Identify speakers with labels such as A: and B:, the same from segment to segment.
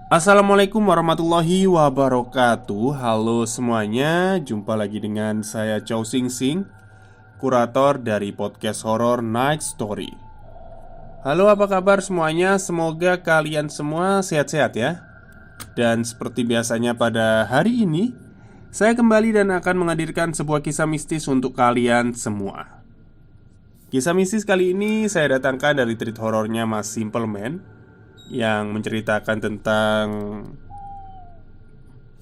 A: Assalamualaikum warahmatullahi wabarakatuh. Halo semuanya, jumpa lagi dengan saya Chow Sing Sing, kurator dari podcast horor Night Story. Halo, apa kabar semuanya? Semoga kalian semua sehat-sehat ya. Dan seperti biasanya pada hari ini, saya kembali dan akan menghadirkan sebuah kisah mistis untuk kalian semua. Kisah mistis kali ini saya datangkan dari treat horornya Mas Simple Man, yang menceritakan tentang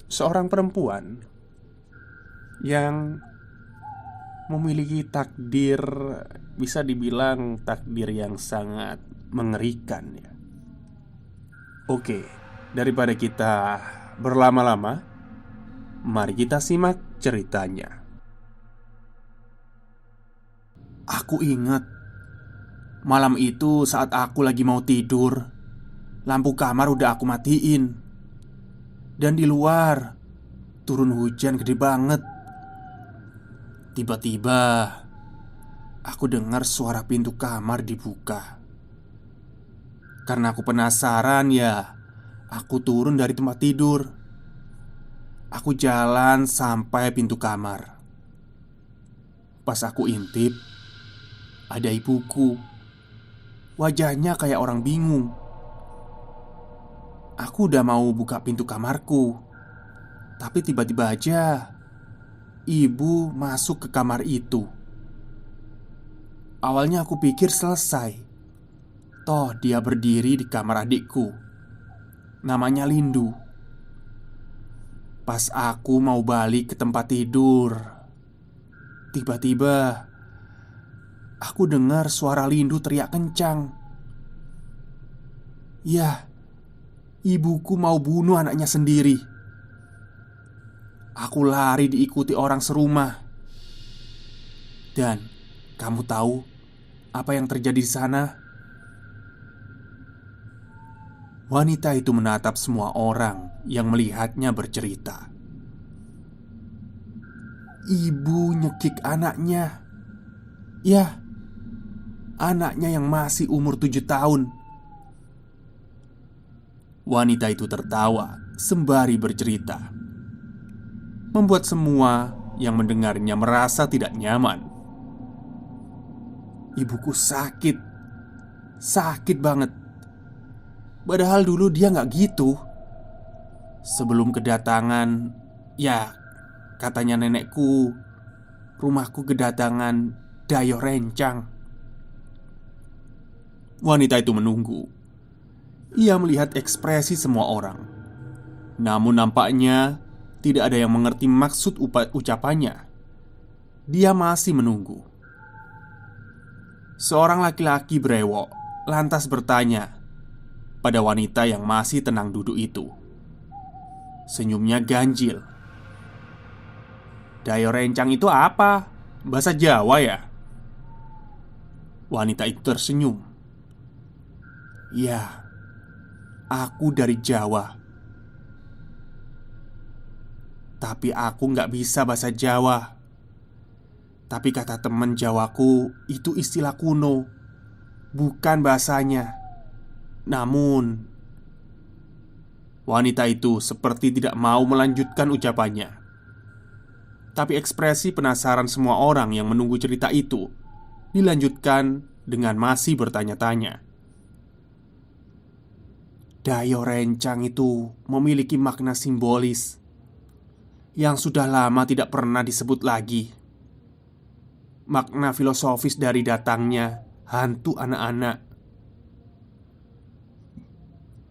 A: seorang perempuan yang memiliki takdir, bisa dibilang takdir yang sangat mengerikan ya. Oke, daripada kita berlama-lama, mari kita simak ceritanya. Aku ingat malam itu saat aku lagi mau tidur, lampu kamar udah aku matiin. Dan di luar turun hujan gede banget. Tiba-tiba aku dengar suara pintu kamar dibuka. Karena aku penasaran ya, aku turun dari tempat tidur. Aku jalan sampai pintu kamar. Pas aku intip, ada ibuku. Wajahnya kayak orang bingung. Aku udah mau buka pintu kamarku, tapi tiba-tiba aja ibu masuk ke kamar itu. Awalnya aku pikir selesai. Toh dia berdiri di kamar adikku, namanya Lindu. Pas aku mau balik ke tempat tidur, tiba-tiba aku dengar suara Lindu teriak kencang. Yah, ibuku mau bunuh anaknya sendiri. Aku lari diikuti orang serumah. Dan kamu tahu apa yang terjadi di sana? Wanita itu menatap semua orang yang melihatnya bercerita. Ibu nyekik anaknya. Ya, anaknya yang masih umur 7 tahun. Wanita itu tertawa sembari bercerita, membuat semua yang mendengarnya merasa tidak nyaman. Ibuku sakit, sakit banget. Padahal dulu dia nggak gitu. Sebelum kedatangan, ya katanya nenekku, rumahku kedatangan Dayo Rencang. Wanita itu menunggu. Ia melihat ekspresi semua orang. Namun nampaknya tidak ada yang mengerti maksud ucapannya. Dia masih menunggu. Seorang laki-laki brewok lantas bertanya pada wanita yang masih tenang duduk itu. Senyumnya ganjil. Dayo Rencang itu apa? Bahasa Jawa ya? Wanita itu tersenyum. Ya, aku dari Jawa. Tapi aku nggak bisa bahasa Jawa. Tapi kata temen Jawaku, itu istilah kuno, bukan bahasanya. Namun wanita itu seperti tidak mau melanjutkan ucapannya. Tapi ekspresi penasaran semua orang yang menunggu cerita itu dilanjutkan dengan masih bertanya-tanya. Dayo Rencang itu memiliki makna simbolis yang sudah lama tidak pernah disebut lagi. Makna filosofis dari datangnya hantu anak-anak.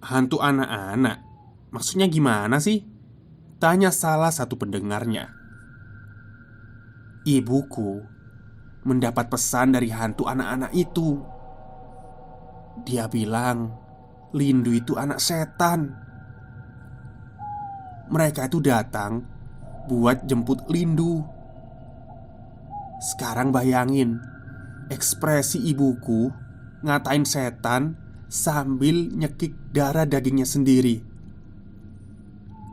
A: Hantu anak-anak? Maksudnya gimana sih? Tanya salah satu pendengarnya. Ibuku mendapat pesan dari hantu anak-anak itu. Dia bilang Lindu itu anak setan. Mereka itu datang buat jemput Lindu. Sekarang bayangin ekspresi ibuku ngatain setan sambil nyekik darah dagingnya sendiri.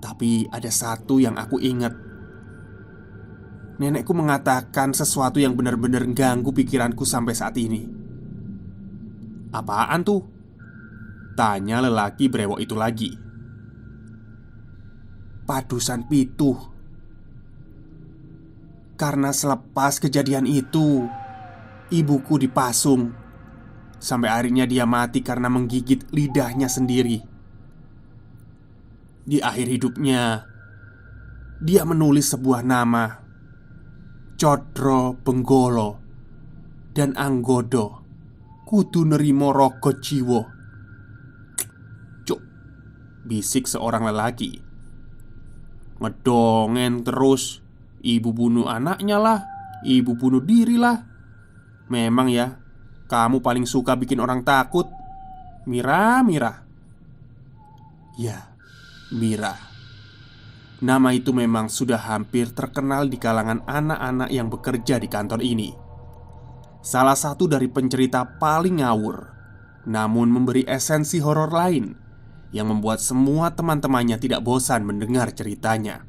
A: Tapi ada satu yang aku ingat. Nenekku mengatakan sesuatu yang benar-benar ganggu pikiranku sampai saat ini. Apaan tuh? Tanya lelaki brewok itu lagi. Padusan Pituh. Karena selepas kejadian itu, ibuku dipasung. Sampai akhirnya dia mati karena menggigit lidahnya sendiri. Di akhir hidupnya, dia menulis sebuah nama, Codro Benggolo dan Anggodo kudu nerimo rogo jiwo. Cuk, bisik seorang lelaki. Ngedongen terus. Ibu bunuh anaknya lah, ibu bunuh diri lah. Memang ya, kamu paling suka bikin orang takut. Mira. Ya, Mira. Nama itu memang sudah hampir terkenal di kalangan anak-anak yang bekerja di kantor ini. Salah satu dari pencerita paling ngawur, namun memberi esensi horor lain yang membuat semua teman-temannya tidak bosan mendengar ceritanya.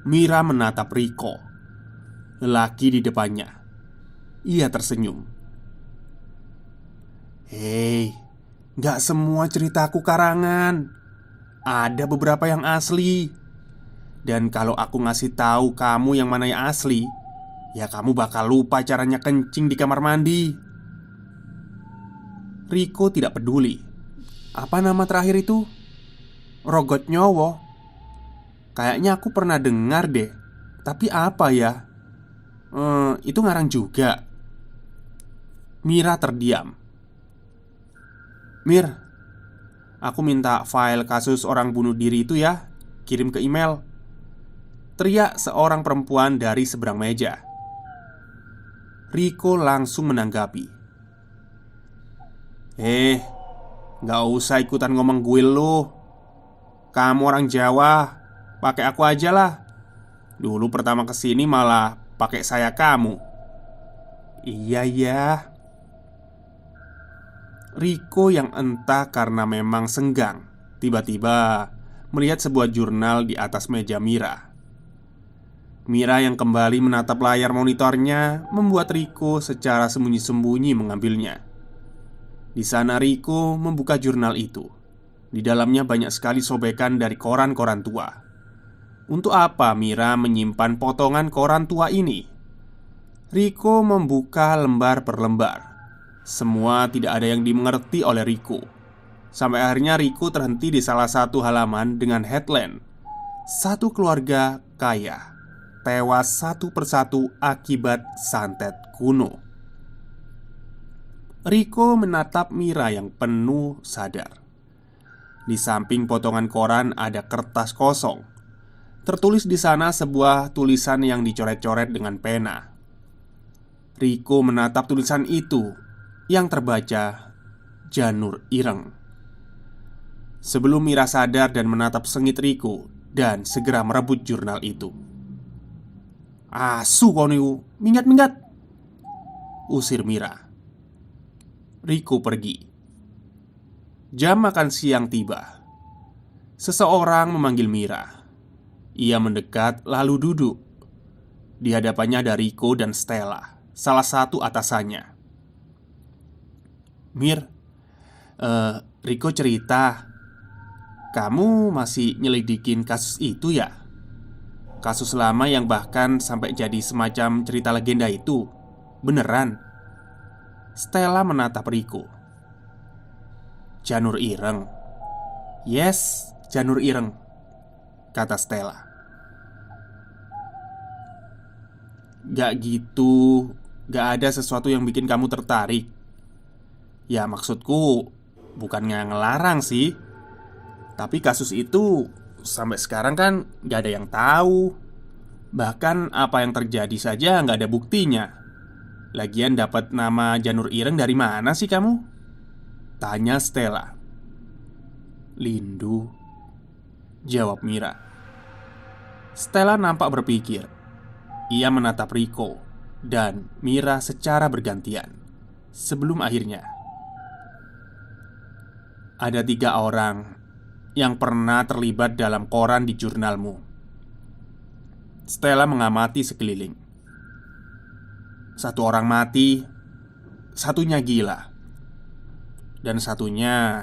A: Mira menatap Riko, lelaki di depannya. Ia tersenyum. Hei, gak semua ceritaku karangan. Ada beberapa yang asli. Dan kalau aku ngasih tahu kamu yang mana yang asli, ya kamu bakal lupa caranya kencing di kamar mandi. Riko tidak peduli. Apa nama terakhir itu? Rogot Nyowo. Kayaknya aku pernah dengar deh. Tapi apa ya? Itu ngarang juga. Mira terdiam. Mir, aku minta file kasus orang bunuh diri itu ya. Kirim ke email. Teriak seorang perempuan dari seberang meja. Riko langsung menanggapi. Gak usah ikutan ngomong gue lo. Kamu orang Jawa, pakai aku aja lah. Dulu pertama kesini malah pakai saya kamu. Iya ya. Riko yang entah karena memang senggang, tiba-tiba melihat sebuah jurnal di atas meja Mira. Mira yang kembali menatap layar monitornya membuat Riko secara sembunyi-sembunyi mengambilnya. Di sana Riko membuka jurnal itu. Di dalamnya banyak sekali sobekan dari koran-koran tua. Untuk apa Mira menyimpan potongan koran tua ini? Riko membuka lembar per lembar. Semua tidak ada yang dimengerti oleh Riko. Sampai akhirnya Riko terhenti di salah satu halaman dengan headline, "Satu keluarga kaya tewas satu persatu akibat santet kuno." Riko menatap Mira yang penuh sadar. Di samping potongan koran ada kertas kosong. Tertulis di sana sebuah tulisan yang dicoret-coret dengan pena. Riko menatap tulisan itu yang terbaca Janur Ireng. Sebelum Mira sadar dan menatap sengit Riko dan segera merebut jurnal itu. "Asu koniu, minggat-minggat!" usir Mira. Riko pergi. Jam makan siang tiba. Seseorang memanggil Mira. Ia mendekat lalu duduk. Di hadapannya ada Riko dan Stella, salah satu atasannya. "Mir, Riko cerita kamu masih nyelidikin kasus itu ya? Kasus lama yang bahkan sampai jadi semacam cerita legenda itu. Beneran?" Stella menatap Riko. "Janur Ireng." "Yes, Janur Ireng," kata Stella. "Gak gitu. Gak ada sesuatu yang bikin kamu tertarik?" "Ya maksudku bukan ngelarang sih. Tapi kasus itu sampai sekarang kan gak ada yang tahu. Bahkan apa yang terjadi saja gak ada buktinya. Lagian dapat nama Janur Ireng dari mana sih kamu?" tanya Stella. "Lindu," jawab Mira. Stella nampak berpikir. Ia menatap Riko dan Mira secara bergantian. Sebelum akhirnya, "Ada 3 orang yang pernah terlibat dalam koran di jurnalmu." Stella mengamati sekeliling. "1 orang mati, satunya gila, dan satunya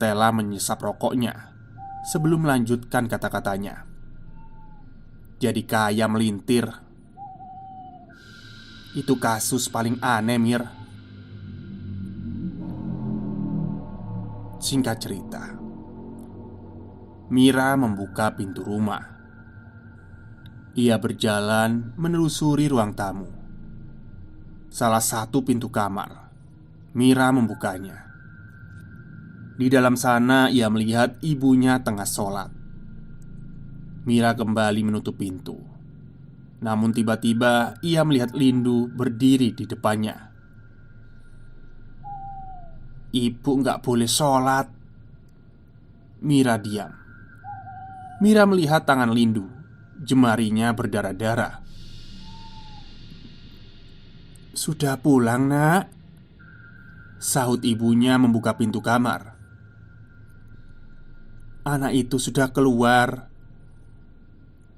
A: Stella menyesap rokoknya sebelum melanjutkan kata-katanya. Jadi kaya melintir. Itu kasus paling aneh, Mir. Singkat cerita, Mira membuka pintu rumah. Ia berjalan menelusuri ruang tamu. Salah satu pintu kamar. Mira membukanya. Di dalam sana ia melihat ibunya tengah sholat. Mira kembali menutup pintu. Namun tiba-tiba ia melihat Lindu berdiri di depannya. "Ibu nggak boleh sholat." Mira diam. Mira melihat tangan Lindu. Jemarinya berdarah-darah. "Sudah pulang, Nak?" sahut ibunya membuka pintu kamar. "Anak itu sudah keluar.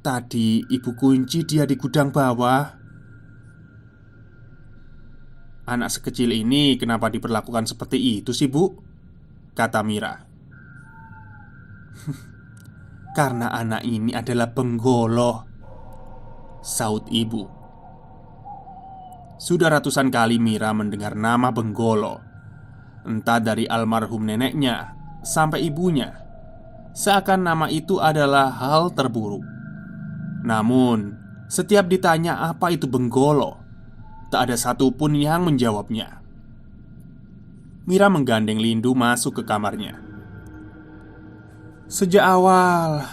A: Tadi ibu kunci dia di gudang bawah." "Anak sekecil ini kenapa diperlakukan seperti itu sih, Bu?" kata Mira. "Karena anak ini adalah penggolo," sahut ibu. Sudah ratusan kali Mira mendengar nama Benggolo, entah dari almarhum neneknya sampai ibunya. Seakan nama itu adalah hal terburuk. Namun, setiap ditanya apa itu Benggolo, tak ada satupun yang menjawabnya. Mira menggandeng Lindu masuk ke kamarnya. Sejak awal,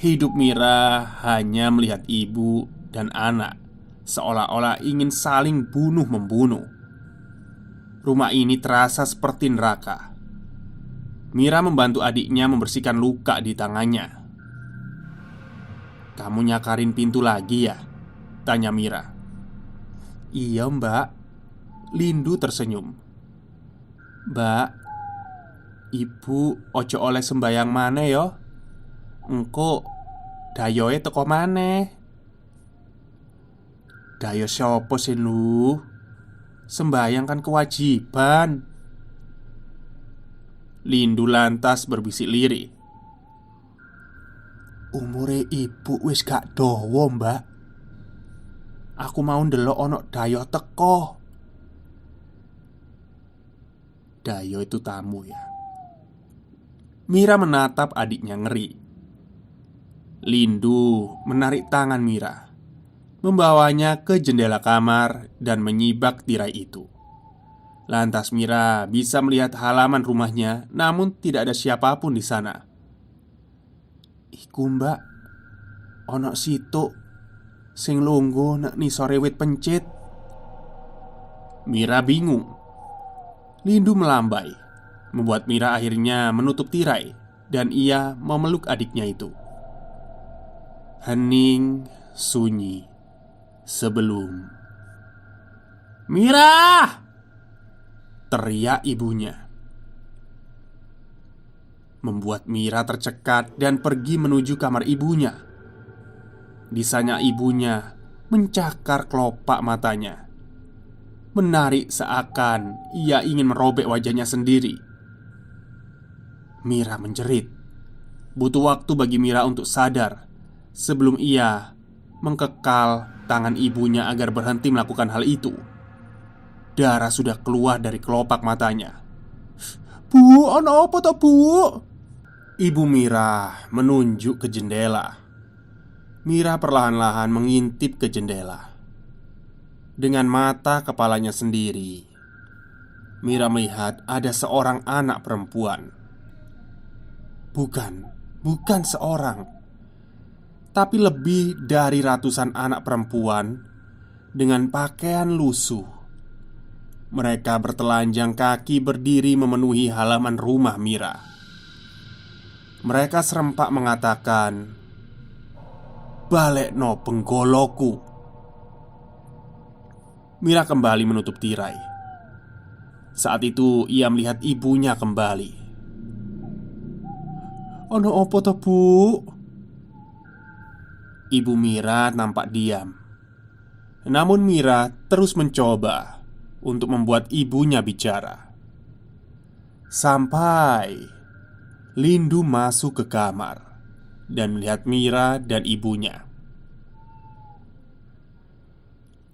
A: hidup Mira hanya melihat ibu dan anak seolah-olah ingin saling bunuh-membunuh. Rumah ini terasa seperti neraka. Mira membantu adiknya membersihkan luka di tangannya. "Kamu nyakarin pintu lagi ya?" tanya Mira. "Iya, Mbak." Lindu tersenyum. "Mbak, ibu ojo oleh sembayang maneh yo. Engko dayoe teko maneh." "Dayo sapa sih lu? Sembayang kan kewajiban." Lindu lantas berbisik lirih. "Umure ibu wis gak dawa, Mbak. Aku mau ndelok ono dayo teko." Dayo itu tamu ya. Mira menatap adiknya ngeri. Lindu menarik tangan Mira, membawanya ke jendela kamar dan menyibak tirai itu. Lantas Mira bisa melihat halaman rumahnya, namun tidak ada siapapun di sana. "Iku, Mbak, ono situk sing lungguh nek nisore wit pencit." Mira bingung. Lindu melambai, membuat Mira akhirnya menutup tirai dan ia memeluk adiknya itu. Hening, sunyi. Sebelum "Mira!" teriak ibunya, membuat Mira tercekat dan pergi menuju kamar ibunya. Di sana ibunya mencakar kelopak matanya, menarik seakan ia ingin merobek wajahnya sendiri. Mira menjerit. Butuh waktu bagi Mira untuk sadar sebelum ia mengkekal tangan ibunya agar berhenti melakukan hal itu. Darah sudah keluar dari kelopak matanya. "Bu, ono apa toh, Bu?" Ibu Mira menunjuk ke jendela. Mira perlahan-lahan mengintip ke jendela. Dengan mata kepalanya sendiri, Mira melihat ada seorang anak perempuan. Bukan seorang, tapi lebih dari ratusan anak perempuan dengan pakaian lusuh. Mereka bertelanjang kaki berdiri memenuhi halaman rumah Mira. Mereka serempak mengatakan, "Balekno penggoloku." Mira kembali menutup tirai. Saat itu ia melihat ibunya kembali. "Ono opo to, Bu?" Ibu Mira nampak diam. Namun Mira terus mencoba untuk membuat ibunya bicara. Sampai Lindu masuk ke kamar dan melihat Mira dan ibunya.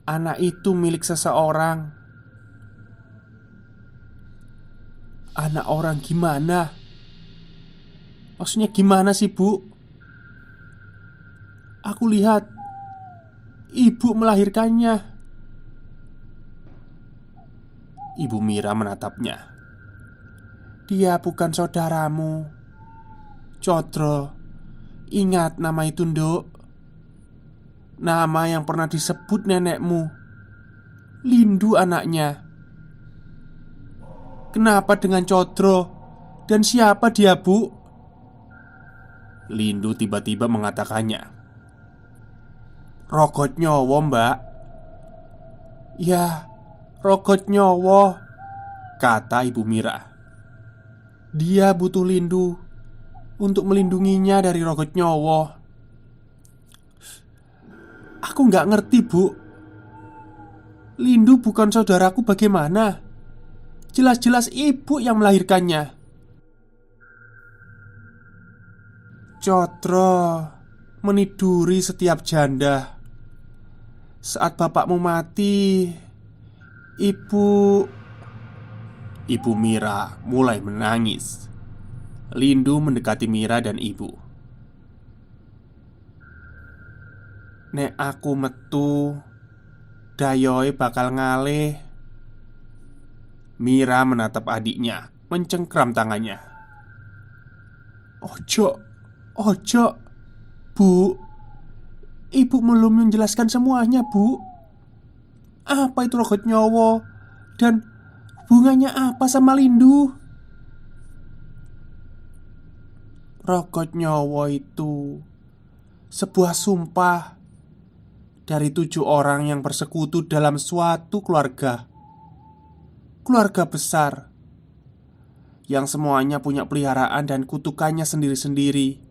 A: Anak itu milik seseorang. Anak orang gimana? Maksudnya gimana sih, Bu? Aku lihat ibu melahirkannya. Ibu Mira menatapnya. Dia bukan saudaramu, Codro. Ingat nama itu, Nduk. Nama yang pernah disebut nenekmu. Lindu anaknya. Kenapa dengan Codro? Dan siapa dia, Bu? Lindu tiba-tiba mengatakannya. Rogot nyowo, Mbak. Ya, rogot nyowo, kata Ibu Mira. Dia butuh Lindu untuk melindunginya dari rogot nyowo. Aku nggak ngerti, Bu. Lindu bukan saudaraku bagaimana? Jelas-jelas ibu yang melahirkannya. Codro meniduri setiap janda. Saat bapakmu mati, Ibu Mira mulai menangis. Lindu mendekati Mira dan ibu. Nek aku metu, Dayoe bakal ngalih. Mira menatap adiknya, mencengkram tangannya. Ojo, ojo, Bu. Ibu belum menjelaskan semuanya, Bu. Apa itu rogot nyowo? Dan hubungannya apa sama Lindu? Rogot nyowo itu sebuah sumpah dari 7 orang yang bersekutu dalam suatu keluarga. Keluarga besar yang semuanya punya peliharaan dan kutukannya sendiri-sendiri.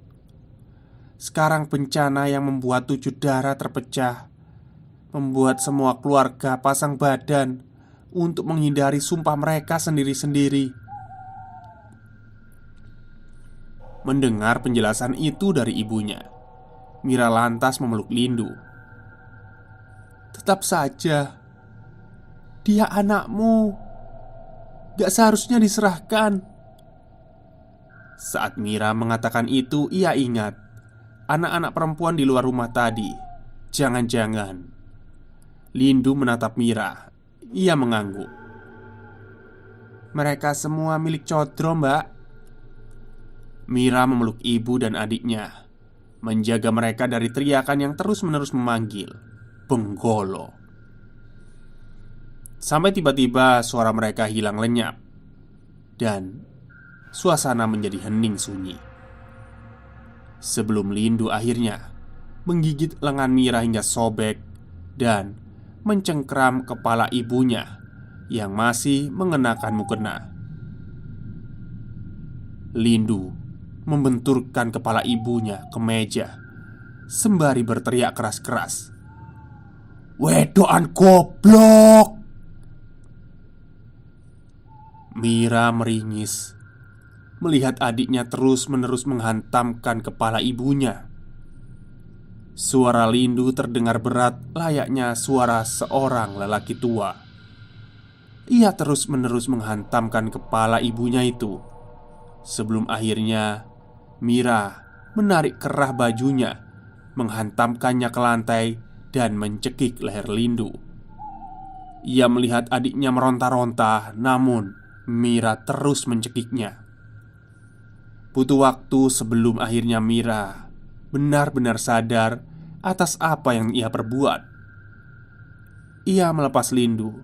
A: Sekarang bencana yang membuat 7 darah terpecah membuat semua keluarga pasang badan untuk menghindari sumpah mereka sendiri-sendiri. Mendengar penjelasan itu dari ibunya, Mira lantas memeluk Lindu. Tetap saja, dia anakmu, gak seharusnya diserahkan. Saat Mira mengatakan itu, ia ingat anak-anak perempuan di luar rumah tadi. Jangan-jangan Lindu menatap Mira. Ia mengangguk. Mereka semua milik Codro, Mbak. Mira memeluk ibu dan adiknya, menjaga mereka dari teriakan yang terus-menerus memanggil Benggolo. Sampai tiba-tiba suara mereka hilang lenyap dan suasana menjadi hening sunyi. Sebelum Lindu akhirnya menggigit lengan Mira hingga sobek dan mencengkram kepala ibunya yang masih mengenakan mukena. Lindu membenturkan kepala ibunya ke meja sembari berteriak keras-keras, "Wedokan goblok!" Mira meringis melihat adiknya terus-menerus menghantamkan kepala ibunya. Suara Lindu terdengar berat layaknya suara seorang lelaki tua. Ia terus-menerus menghantamkan kepala ibunya itu sebelum akhirnya Mira menarik kerah bajunya, menghantamkannya ke lantai dan mencekik leher Lindu. Ia melihat adiknya meronta-ronta, namun Mira terus mencekiknya. Butuh waktu sebelum akhirnya Mira benar-benar sadar atas apa yang ia perbuat. Ia melepas Lindu,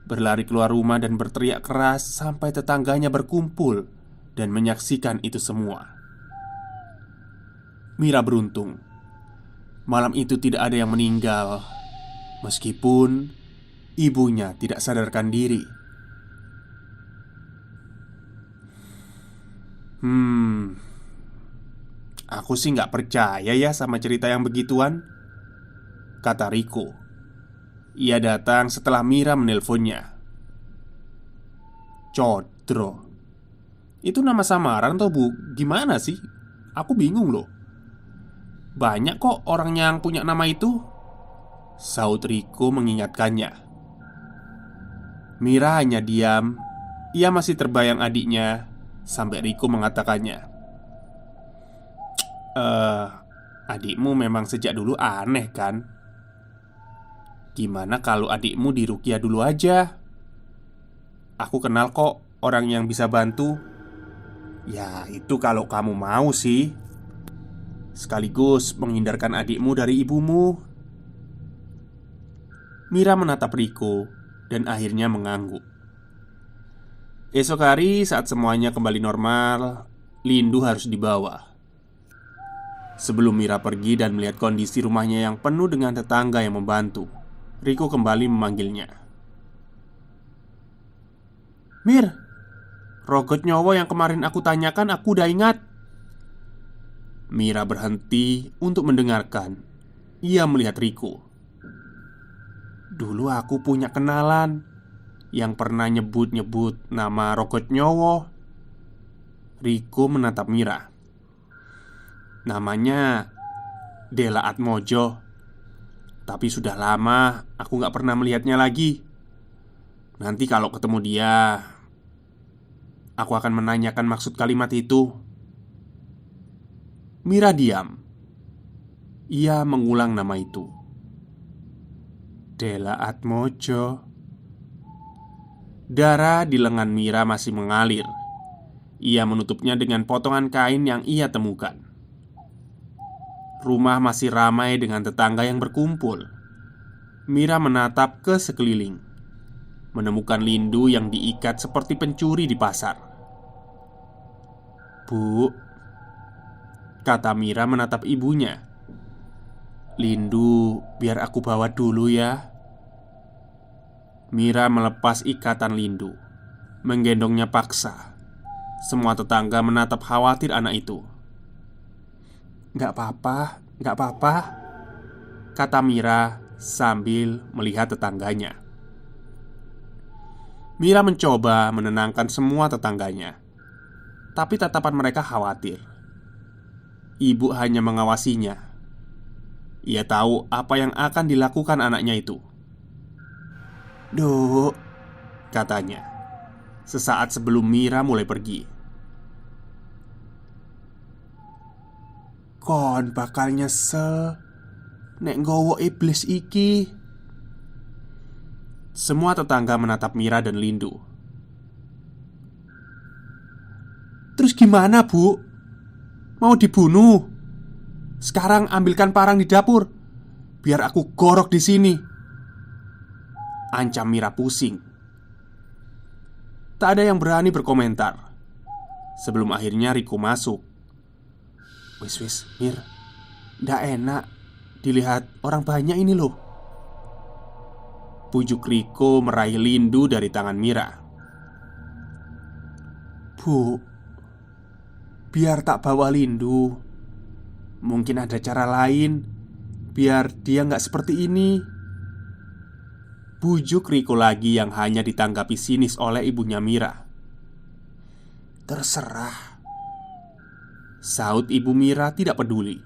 A: berlari keluar rumah dan berteriak keras sampai tetangganya berkumpul dan menyaksikan itu semua. Mira beruntung, malam itu tidak ada yang meninggal, meskipun ibunya tidak sadarkan diri. Aku sih nggak percaya ya sama cerita yang begituan, kata Riko. Ia datang setelah Mira menelponnya. Codro, Itu nama samaran toh bu? Gimana sih? Aku bingung loh. Banyak kok orang yang punya nama itu, saut Riko mengingatkannya. Mira hanya diam. Ia masih terbayang adiknya sampai Riko mengatakannya. Adikmu memang sejak dulu aneh kan? Gimana kalau adikmu diruqyah dulu aja? Aku kenal kok orang yang bisa bantu. Ya itu kalau kamu mau sih. Sekaligus menghindarkan adikmu dari ibumu. Mira menatap Riko dan akhirnya mengangguk. Esok hari saat semuanya kembali normal, Lindu harus dibawa. Sebelum Mira pergi dan melihat kondisi rumahnya yang penuh dengan tetangga yang membantu, Riko kembali memanggilnya. Mir, rogot nyowo yang kemarin aku tanyakan aku udah ingat. Mira berhenti untuk mendengarkan. Ia melihat Riko. Dulu aku punya kenalan yang pernah nyebut-nyebut nama rogot nyowo. Riko menatap Mira. Namanya Dela Atmojo. Tapi sudah lama aku gak pernah melihatnya lagi. Nanti kalau ketemu dia, aku akan menanyakan maksud kalimat itu. Mira diam. Ia mengulang nama itu. Dela Atmojo. Darah di lengan Mira masih mengalir. Ia menutupnya dengan potongan kain yang ia temukan. Rumah masih ramai dengan tetangga yang berkumpul. Mira menatap ke sekeliling, menemukan Lindu yang diikat seperti pencuri di pasar. Bu, kata Mira menatap ibunya. Lindu biar aku bawa dulu ya. Mira melepas ikatan Lindu, menggendongnya paksa. Semua tetangga menatap khawatir anak itu. Gak apa-apa, gak apa-apa, kata Mira sambil melihat tetangganya. Mira mencoba menenangkan semua tetangganya, tapi tatapan mereka khawatir. Ibu hanya mengawasinya. Ia tahu apa yang akan dilakukan anaknya itu. Duk, katanya sesaat sebelum Mira mulai pergi. Kon bakal nyesel nek nggowo iblis iki. Semua tetangga menatap Mira dan Lindu. Terus gimana bu? Mau dibunuh? Sekarang ambilkan parang di dapur, biar aku gorok di sini, ancam Mira pusing. Tak ada yang berani berkomentar. Sebelum akhirnya Riko masuk. Wis Mir, ndak enak dilihat orang banyak ini loh. Pujuk Riko meraih Lindu dari tangan Mira. Bu, biar tak bawa Lindu. Mungkin ada cara lain biar dia gak seperti ini. Bujuk Riko lagi yang hanya ditanggapi sinis oleh ibunya Mira. Terserah, saut ibu Mira tidak peduli.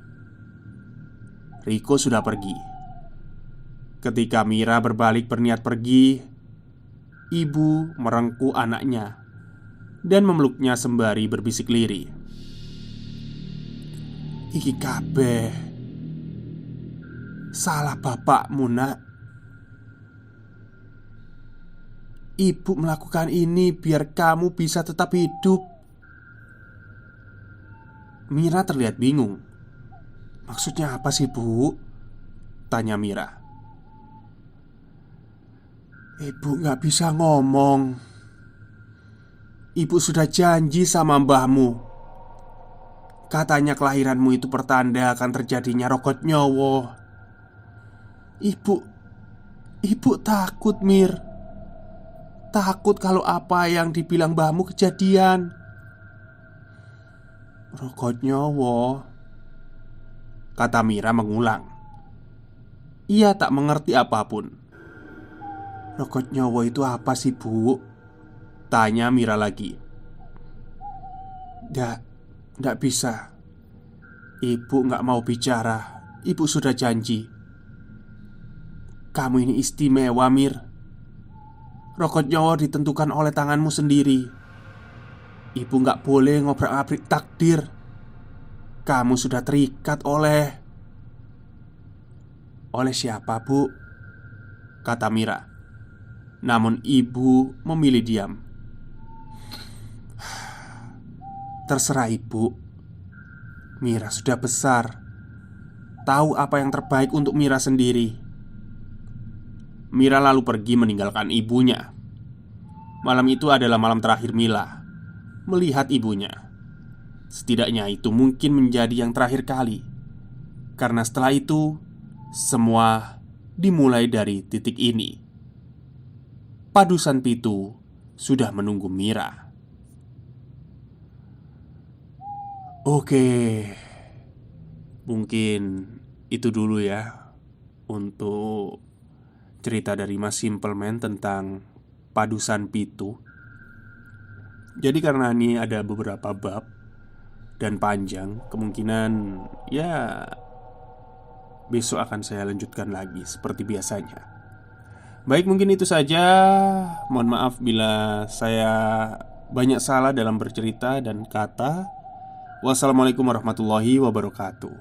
A: Riko sudah pergi. Ketika Mira berbalik berniat pergi, ibu merengkuh anaknya dan memeluknya sembari berbisik lirih. Iki kabeh salah bapakmu nak. Ibu melakukan ini biar kamu bisa tetap hidup. Mira terlihat bingung. Maksudnya apa sih bu? Tanya Mira. Ibu gak bisa ngomong. Ibu sudah janji sama mbahmu. Katanya kelahiranmu itu pertanda akan terjadinya rogot nyowo. Ibu takut Mir. Takut kalau apa yang dibilang mbahmu kejadian. Rogot nyowo, kata Mira mengulang. Ia tak mengerti apapun. Rogot nyowo itu apa sih bu? Tanya Mira lagi. Nggak, nggak bisa. Ibu nggak mau bicara. Ibu sudah janji. Kamu ini istimewa, Mir. Rokok nyawa ditentukan oleh tanganmu sendiri. Ibu nggak boleh ngobrak-abrik takdir. Kamu sudah terikat oleh siapa, Bu? Kata Mira. Namun ibu memilih diam. Terserah ibu. Mira sudah besar, tahu apa yang terbaik untuk Mira sendiri. Mira lalu pergi meninggalkan ibunya. Malam itu adalah malam terakhir Mila melihat ibunya. Setidaknya itu mungkin menjadi yang terakhir kali, karena setelah itu semua dimulai dari titik ini. Padusan Pitu sudah menunggu Mira. Oke, mungkin itu dulu ya untuk cerita dari Mas Simpleman tentang Padusan Pitu. Jadi karena ini ada beberapa bab dan panjang, kemungkinan ya besok akan saya lanjutkan lagi seperti biasanya. Baik, mungkin itu saja. Mohon maaf bila saya banyak salah dalam bercerita dan kata. Wassalamualaikum warahmatullahi wabarakatuh.